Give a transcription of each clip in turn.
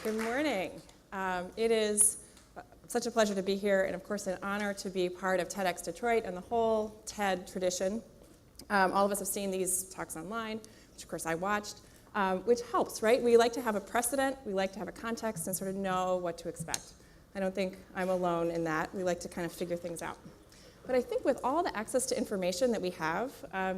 Good morning. It is such a pleasure to be here, and of course an honor to be part of TEDxDetroit and the whole TED tradition. All of us have seen these talks online, which of course I watched, which helps, right? We like to have a precedent, we like to have a context and sort of know what to expect. I don't think I'm alone in that. We like to kind of figure things out. But I think with all the access to information that we have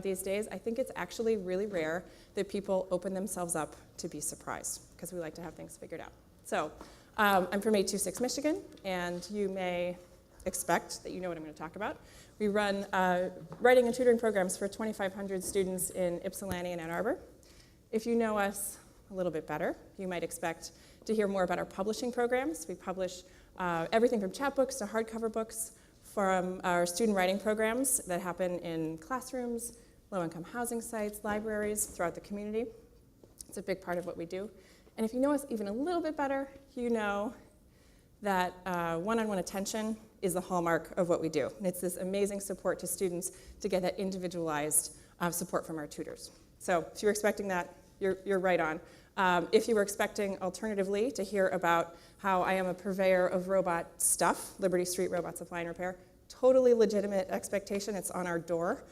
these days, I think it's actually really rare that people open themselves up to be surprised, because we like to have things figured out. So I'm from 826 Michigan, and you may expect that you know what I'm going to talk about. We run writing and tutoring programs for 2,500 students in Ypsilanti and Ann Arbor. If you know us a little bit better, you might expect to hear more about our publishing programs. We publish everything from chapbooks to hardcover books, from our student writing programs that happen in classrooms, low-income housing sites, libraries throughout the community. It's a big part of what we do. And if you know us even a little bit better, you know that one-on-one attention is the hallmark of what we do. And it's this amazing support to students to get that individualized support from our tutors. So if you were expecting that, you're right on. If you were expecting, alternatively, to hear about how I am a purveyor of robot stuff, Liberty Street Robot Supply and Repair, totally legitimate expectation. It's on our door.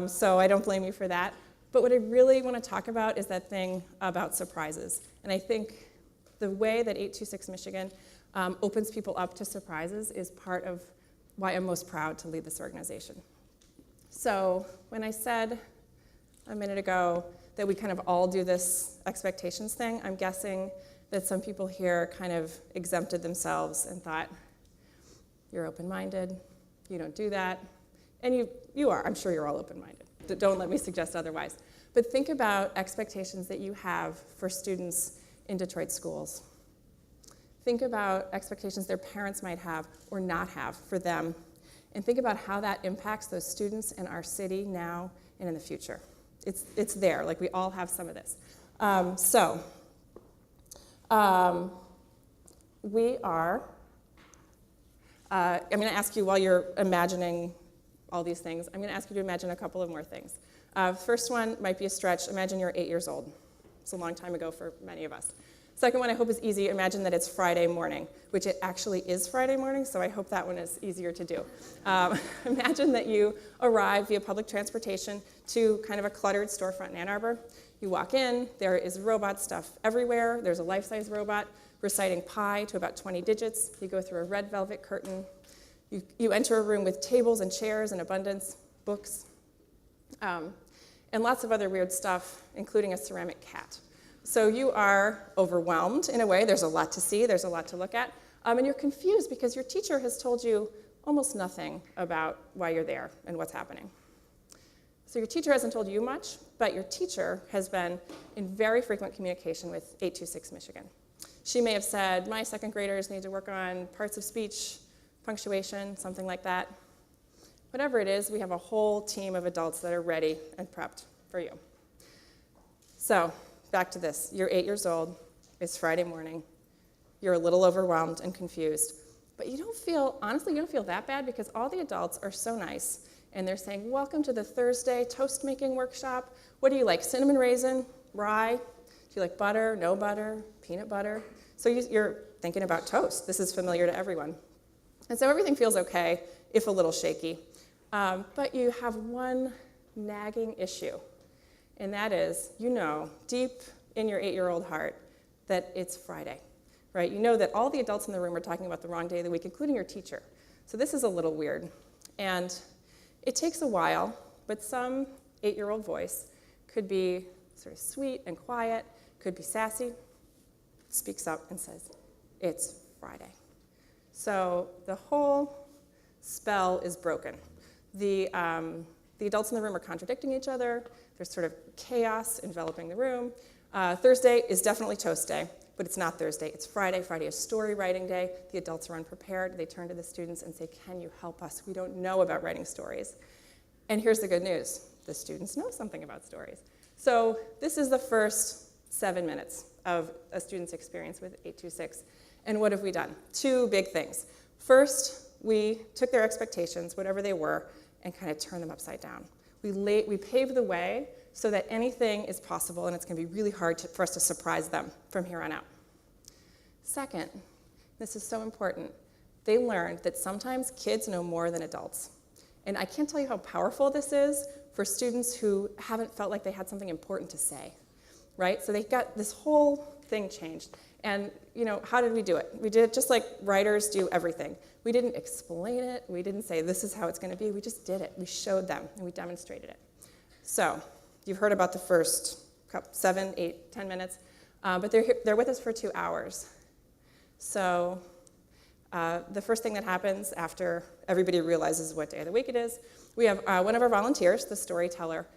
So I don't blame you for that. But what I really want to talk about is that thing about surprises. And I think the way that 826 Michigan opens people up to surprises is part of why I'm most proud to lead this organization. So when I said a minute ago that we kind of all do this expectations thing, I'm guessing that some people here kind of exempted themselves and thought, you're open-minded, you don't do that. And you are, I'm sure you're all open-minded. Don't let me suggest otherwise. But think about expectations that you have for students in Detroit schools. Think about expectations their parents might have or not have for them. And think about how that impacts those students in our city now and in the future. It's there, like we all have some of this. We are, I'm going to ask you while you're imagining all these things, I'm going to ask you to imagine a couple of more things. First one might be a stretch. Imagine you're 8 years old. It's a long time ago for many of us. Second one I hope is easy. Imagine that it's Friday morning, which it actually is Friday morning, so I hope that one is easier to do. Imagine that you arrive via public transportation to kind of a cluttered storefront in Ann Arbor. You walk in, there is robot stuff everywhere. There's a life-size robot reciting pi to about 20 digits. You go through a red velvet curtain. You enter a room with tables and chairs in abundance, books, and lots of other weird stuff, including a ceramic cat. So you are overwhelmed in a way. There's a lot to see. There's a lot to look at. And you're confused because your teacher has told you almost nothing about why you're there and what's happening. So your teacher hasn't told you much, but your teacher has been in very frequent communication with 826 Michigan. She may have said, my second graders need to work on parts of speech, punctuation, something like that. Whatever it is, we have a whole team of adults that are ready and prepped for you. So back to this. You're 8 years old. It's Friday morning. You're a little overwhelmed and confused. But you don't feel, honestly, you don't feel that bad because all the adults are so nice. And they're saying, welcome to the Thursday toast making workshop. What do you like, cinnamon raisin, rye? Do you like butter, no butter, peanut butter? So you're thinking about toast. This is familiar to everyone. And so everything feels okay, if a little shaky. But you have one nagging issue. And that is, you know, deep in your 8-year-old heart, that it's Friday, right? You know that all the adults in the room are talking about the wrong day of the week, including your teacher. So this is a little weird. And it takes a while, but some 8-year-old voice could be sort of sweet and quiet, could be sassy, speaks up and says, it's Friday. So the whole spell is broken. The adults in the room are contradicting each other. There's sort of chaos enveloping the room. Thursday is definitely toast day, but it's not Thursday. It's Friday. Friday is story writing day. The adults are unprepared. They turn to the students and say, can you help us? We don't know about writing stories. And here's the good news. The students know something about stories. So this is the first 7 minutes of a student's experience with 826. And what have we done? Two big things. First, we took their expectations, whatever they were, and kind of turned them upside down. We paved the way so that anything is possible, and it's going to be really hard for us to surprise them from here on out. Second, this is so important, they learned that sometimes kids know more than adults. And I can't tell you how powerful this is for students who haven't felt like they had something important to say, right? So they got this whole thing changed. And how did we do it? We did it just like writers do everything. We didn't explain it. We didn't say, this is how it's going to be. We just did it. We showed them, and we demonstrated it. So you've heard about the first 7, 8, 10 minutes, but they're with us for 2 hours. So the first thing that happens after everybody realizes what day of the week it is, we have one of our volunteers, the storyteller,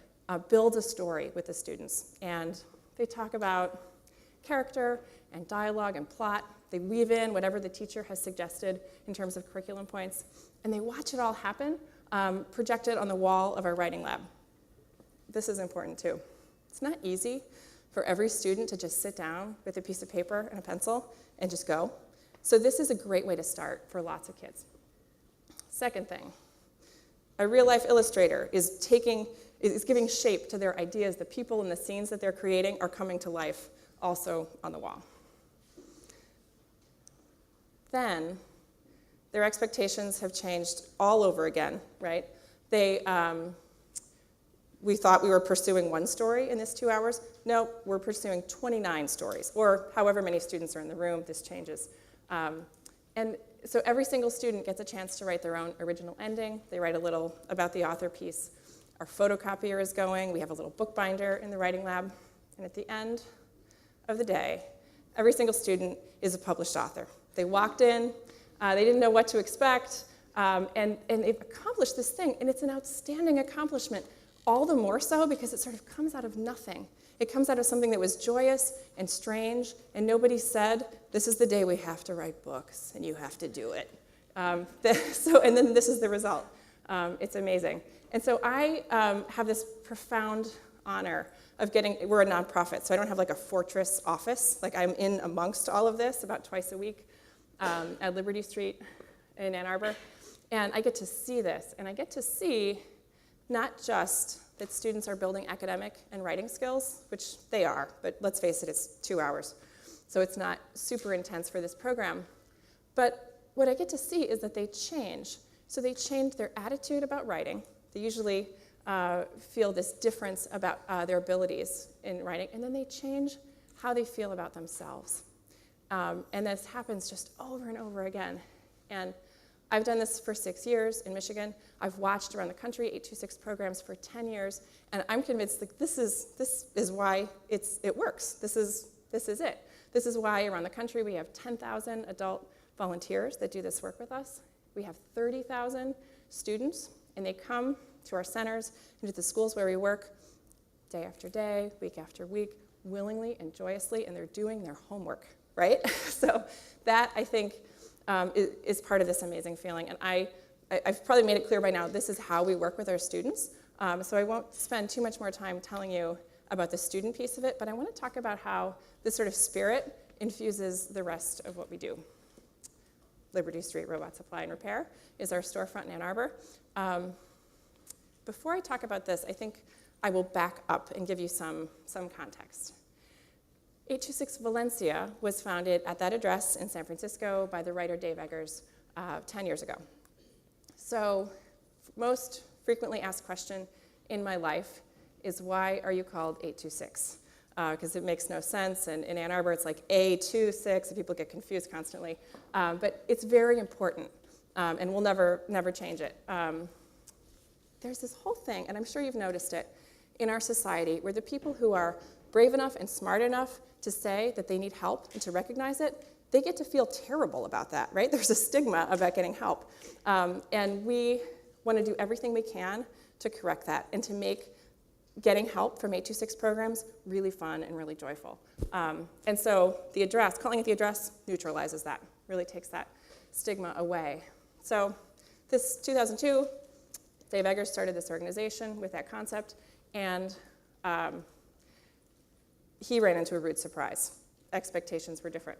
build a story with the students. And they talk about character and dialogue and plot. They weave in whatever the teacher has suggested in terms of curriculum points. And they watch it all happen, projected on the wall of our writing lab. This is important too. It's not easy for every student to just sit down with a piece of paper and a pencil and just go. So this is a great way to start for lots of kids. Second thing, a real-life illustrator is giving shape to their ideas. The people and the scenes that they're creating are coming to life also on the wall. Then, their expectations have changed all over again, right? We thought we were pursuing one story in this 2 hours. No, we're pursuing 29 stories, or however many students are in the room, this changes. And so every single student gets a chance to write their own original ending. They write a little about the author piece. Our photocopier is going. We have a little bookbinder in the writing lab. And at the end of the day, every single student is a published author. They walked in, they didn't know what to expect, and they've accomplished this thing, and it's an outstanding accomplishment, all the more so because it sort of comes out of nothing. It comes out of something that was joyous and strange, and nobody said, this is the day we have to write books, and you have to do it. And then this is the result. It's amazing. And so I have this profound honor of we're a nonprofit, so I don't have like a fortress office. Like I'm in amongst all of this about twice a week at Liberty Street in Ann Arbor. And I get to see this, and I get to see not just that students are building academic and writing skills, which they are, but let's face it, it's 2 hours. So it's not super intense for this program. But what I get to see is that they change. So they change their attitude about writing. They usually feel this difference about their abilities in writing, and then they change how they feel about themselves. And this happens just over and over again. And I've done this for 6 years in Michigan. I've watched around the country 826 programs for 10 years, and I'm convinced that this is why it works. This is it. This is why around the country we have 10,000 adult volunteers that do this work with us. We have 30,000 students, and they come to our centers and to the schools where we work day after day, week after week, willingly and joyously, and they're doing their homework, right? So that, I think, is part of this amazing feeling. And I've probably made it clear by now, this is how we work with our students. So I won't spend too much more time telling you about the student piece of it, but I want to talk about how this sort of spirit infuses the rest of what we do. Liberty Street Robot Supply and Repair is our storefront in Ann Arbor. Before I talk about this, I think I will back up and give you some context. 826 Valencia was founded at that address in San Francisco by the writer Dave Eggers 10 years ago. So most frequently asked question in my life is, why are you called 826? Because it makes no sense, and in Ann Arbor it's like A26, and people get confused constantly. But it's very important, and we'll never change it. There's this whole thing, and I'm sure you've noticed it, in our society where the people who are brave enough and smart enough to say that they need help and to recognize it, they get to feel terrible about that, right? There's a stigma about getting help. And we want to do everything we can to correct that and to make getting help from 826 programs really fun and really joyful. And so the address, calling it the address, neutralizes that, really takes that stigma away. So this 2002, Dave Eggers started this organization with that concept, and he ran into a rude surprise. Expectations were different.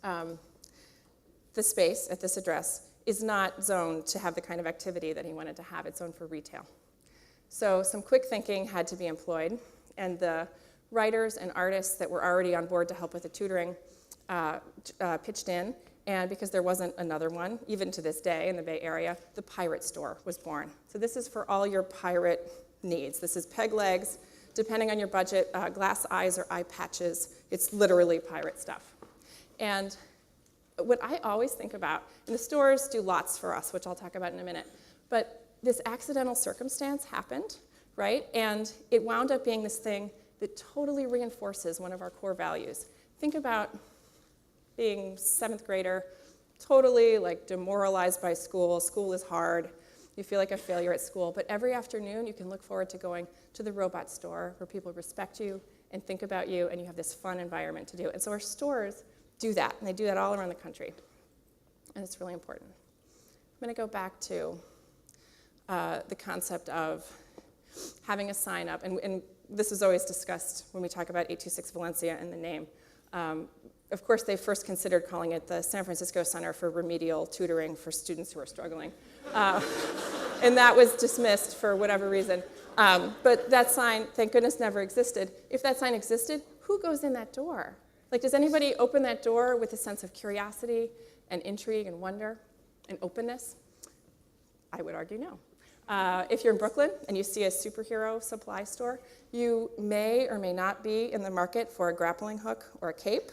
The space at this address is not zoned to have the kind of activity that he wanted to have. It's zoned for retail. So some quick thinking had to be employed, and the writers and artists that were already on board to help with the tutoring pitched in, and because there wasn't another one, even to this day in the Bay Area, the pirate store was born. So this is for all your pirate needs. This is peg legs, depending on your budget, glass eyes or eye patches. It's literally pirate stuff. And what I always think about, and the stores do lots for us, which I'll talk about in a minute, but this accidental circumstance happened, right? And it wound up being this thing that totally reinforces one of our core values. Think about being 7th grader, totally like demoralized by school. School is hard. You feel like a failure at school. But every afternoon, you can look forward to going to the robot store where people respect you and think about you, and you have this fun environment to do. And so our stores do that, and they do that all around the country. And it's really important. I'm going to go back to the concept of having a sign up. And this is always discussed when we talk about 826 Valencia and the name. Of course, they first considered calling it the San Francisco Center for Remedial Tutoring for Students Who Are Struggling. And that was dismissed for whatever reason. But that sign, thank goodness, never existed. If that sign existed, who goes in that door? Like, does anybody open that door with a sense of curiosity and intrigue and wonder and openness? I would argue no. If you're in Brooklyn and you see a superhero supply store, you may or may not be in the market for a grappling hook or a cape,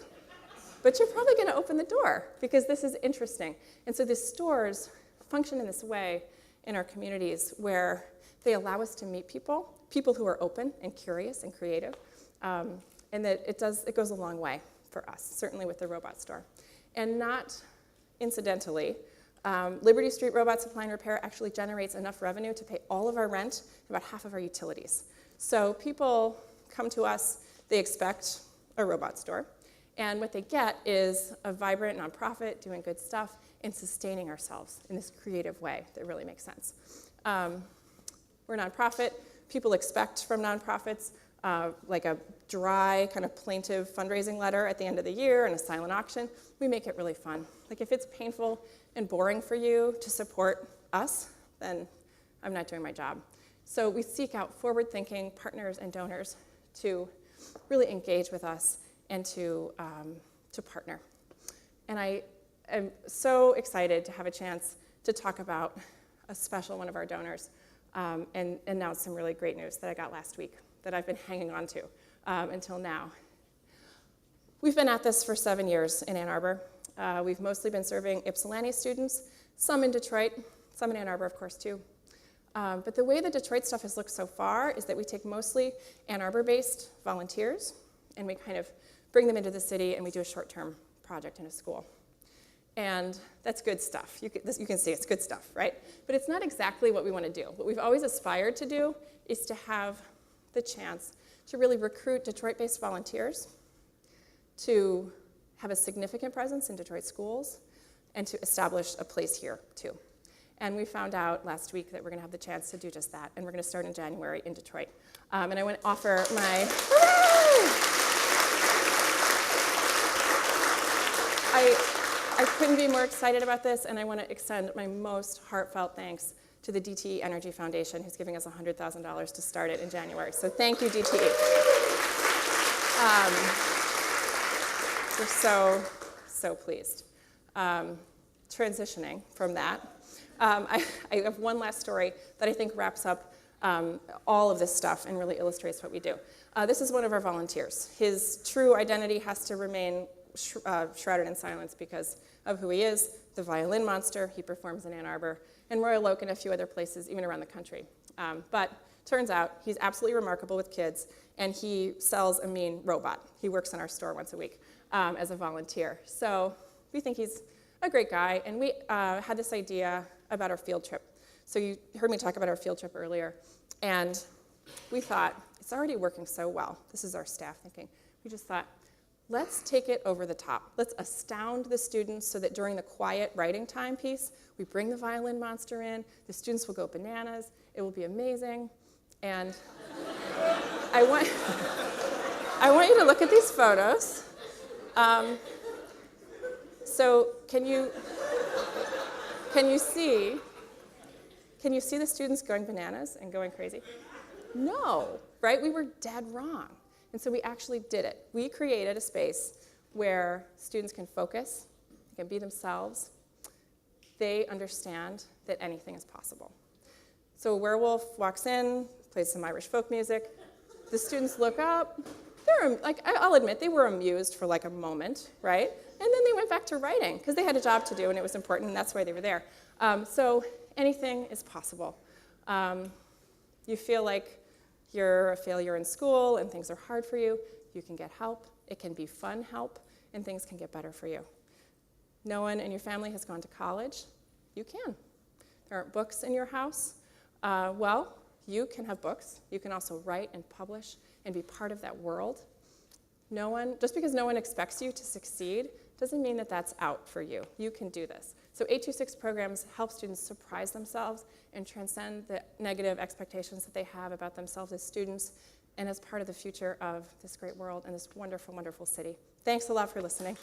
but you're probably going to open the door because this is interesting. And so these stores function in this way in our communities where they allow us to meet people who are open and curious and creative, and that it goes a long way for us, certainly with the robot store. And not incidentally, Liberty Street Robot Supply and Repair actually generates enough revenue to pay all of our rent and about half of our utilities. So people come to us, they expect a robot store, and what they get is a vibrant nonprofit doing good stuff and sustaining ourselves in this creative way that really makes sense. We're a nonprofit. People expect from nonprofits like a dry, kind of plaintive fundraising letter at the end of the year and a silent auction. We make it really fun. Like, if it's painful and boring for you to support us, then I'm not doing my job. So we seek out forward-thinking partners and donors to really engage with us and to partner. And I am so excited to have a chance to talk about a special one of our donors and announce some really great news that I got last week that I've been hanging on to until now. We've been at this for 7 years in Ann Arbor. We've mostly been serving Ypsilanti students, some in Detroit, some in Ann Arbor, of course, too. But the way the Detroit stuff has looked so far is that we take mostly Ann Arbor-based volunteers, and we kind of bring them into the city, and we do a short-term project in a school. And that's good stuff. You can see it's good stuff, right? But it's not exactly what we want to do. What we've always aspired to do is to have the chance to really recruit Detroit-based volunteers, to have a significant presence in Detroit schools, and to establish a place here, too. And we found out last week that we're going to have the chance to do just that, and we're going to start in January in Detroit. And I want to offer my... I couldn't be more excited about this, and I want to extend my most heartfelt thanks to the DTE Energy Foundation, who's giving us $100,000 to start it in January. So thank you, DTE. We're so pleased. Transitioning from that, I have one last story that I think wraps up all of this stuff and really illustrates what we do. This is one of our volunteers. His true identity has to remain shrouded in silence because of who he is, the Violin Monster. He performs in Ann Arbor, and Royal Oak and a few other places, even around the country. But turns out he's absolutely remarkable with kids, and he sells a mean robot. He works in our store once a week as a volunteer. So we think he's a great guy, and we had this idea about our field trip. So you heard me talk about our field trip earlier, and we thought, it's already working so well. This is our staff thinking. We just thought, let's take it over the top. Let's astound the students so that during the quiet writing time piece, we bring the Violin Monster in, the students will go bananas, it will be amazing, and I want you to look at these photos. So can you see the students going bananas and going crazy? No, right? We were dead wrong. And so we actually did it. We created a space where students can focus, they can be themselves, they understand that anything is possible. So a werewolf walks in, plays some Irish folk music, the students look up, I'll admit, they were amused for like a moment, right? And then they went back to writing because they had a job to do and it was important and that's why they were there. So anything is possible. You feel like you're a failure in school and things are hard for you, you can get help. It can be fun help and things can get better for you. No one in your family has gone to college. You can. There aren't books in your house. Well, you can have books. You can also write and publish and be part of that world. Just because no one expects you to succeed doesn't mean that that's out for you. You can do this. So 826 programs help students surprise themselves and transcend the negative expectations that they have about themselves as students and as part of the future of this great world and this wonderful, wonderful city. Thanks a lot for listening.